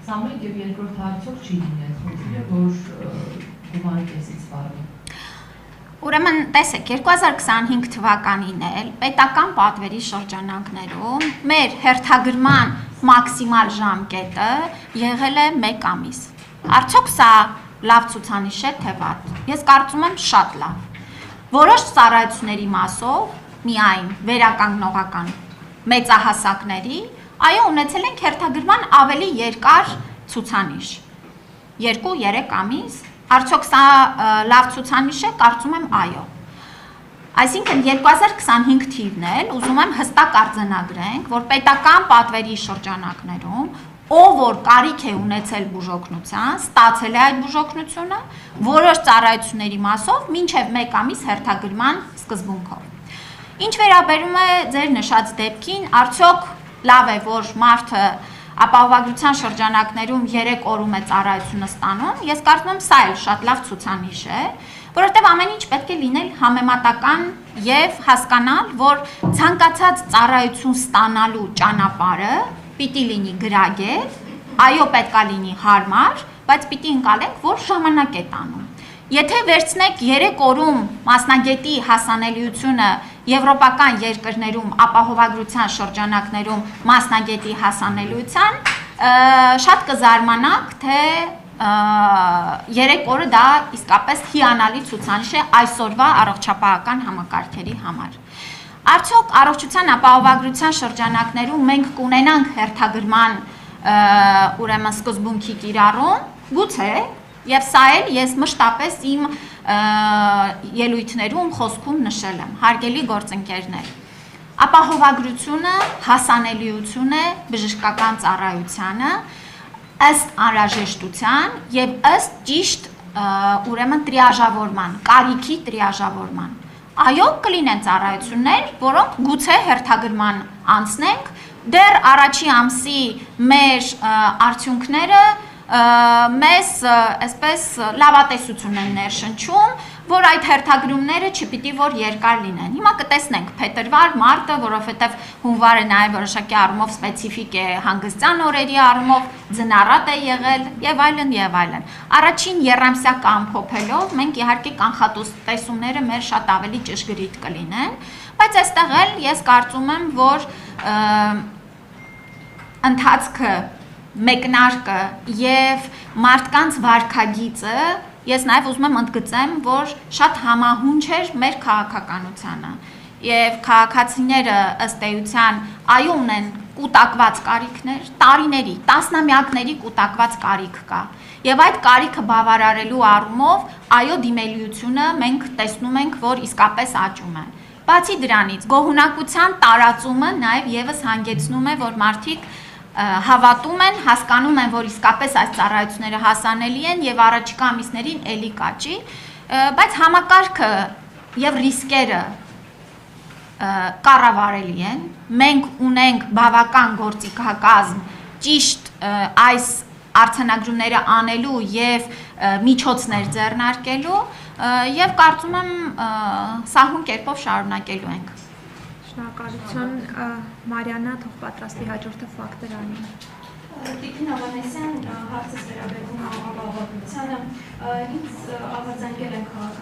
Սա մեկ և երկրորդ հարցով չի լինել խնդիրը, որ գումարը կեսից վարվի։ Ուրեմն, տեսեք, 2025 թվականին էլ պետական պատվերի շրջանակներում մեր հերթագրման մաքսիմալ ժամկետը եղել է 1 ամիս։ Արդյոք սա լավ ցուցանիշ է, թե վատ։ Ես կարծում եմ շատ լավ։ Որոշ ծառայությունների մասով միայն վերականգնողական մեծահասակների, այո, ունեցել ենք հերթագրման ավելի երկար ցուցանիշ։ 2-3 ամիս, արդյոք սա լավ ցուցանիշ է, կարծում եմ այո։ Այսինքն 2025 թիվն էլ ուզում եմ հստակ արձանագրենք, որ պետական պատվերի շրջանակներում ով որ կարիք է ունեցել բուժօգնության, ստացել է այդ բուժօգնությունը, որոշ ծառայությունների մասով մինչև 1 ամիս հերթագրման սկզբունքով։ Ինչ վերաբերում է ձեր նշած դեպքին, արդյոք լավ է, որ մարդը ապահովագրության շրջանակներում 3 օրում է ծառայությունը ստանում, ես կարծում եմ սա էլ շատ լավ ցուցանիշ է, որովհետև ամեն ինչ պետք է լինել համեմատական եւ հասկանալ, որ ցանկացած ծառայություն ստանալու ճանապարհը պիտի լինի գրագետ, այո, պետքա լինի հարմար, բայց պիտի ընկալենք, որ ժամանակ է տանում։ Եթե վերցնեք 3 օրում մասնագետի հասանելիությունը եվրոպական երկրներում ապահովագրության շրջանակներում մասնագետի հասանելիության, շատ կզարմանաք, թե 3 օրը դա իսկապես հիանալի ցուցանիշ է այսօրվա առողջապահական համակարգերի համար։ Արդյոք առողջության ապահովագրության շրջանակներում մենք կունենանք հերթագրման ուրեմն սկզբունքի կիրառում, գուցե, եւ սա էլ ես մշտապես իմ ելույթներում խոսքում նշել եմ, հարգելի գործընկերներ, ապահովագրությունը հասանելիություն է բժշկական ծառայությանը ըստ անհրաժեշտության եւ ըստ ճիշտ ուրեմն տրիաժավորման, կարիքի տրիաժավորման։ Այո, կլինեն ծառայություններ, որոնք գուցե հերթագրման անցնենք, դեռ առաջի ամսի մեր արդյունքները մեզ այսպես լավատեսություն են ներշնչում, որ այդ հերթագրումները չպիտի որ երկար լինեն։ Հիմա կտեսնենք փետրվար, մարտը, որովհետև հունվարը նաև որոշակի առումով սպეციფիկ է հանգստյան օրերի առումով, ձնառատ է եղել եւ այլն եւ այլն։ Առաջին եռամսյա ամփոփելով մենք իհարկե կանխատեսումները մեր շատ ավելի ճշգրիտ կլինեն, բայց այստեղ էլ ես կարծում եմ, որ ընթացքը մեկնարկը եւ մարդկանց վարքագիծը ես նաեւ ուզում եմ ընդգծեմ, որ շատ համահունչ էր մեր քաղաքականությանը եւ քաղաքացիները ըստ էության այո ունեն կուտակված կարիքներ, տարիների, տասնամյակների կուտակված կարիք կա եւ այդ կարիքը բավարարելու առումով այո դիմելիությունը մենք տեսնում ենք, որ իսկապես աճում է։ Բացի դրանից գոհունակության տարածումը նաեւ եւս հանգեցնում է, որ մարդիկ հավատում են, հասկանում են, որ իսկապես այս ծառայությունները հասանելի են եւ առաջիկա ամիսներին էլի կաճի, բայց համակարգը եւ ռիսկերը կառավարելի են։ Մենք ունենք բավական գործիքակազմ ճիշտ այս արձանագրումները անելու եւ միջոցներ ձեռնարկելու եւ կարծում եմ սահուն կերպով շարունակելու ենք։ Շնորհակալություն, Մարիաննա, թող պատրաստի հաջորդը ֆակտորային։ Տիկին Ավանեսյան, հարցս վերաբերում ապահովագրությանը, ինձ արձանագրել են քաղաքացիները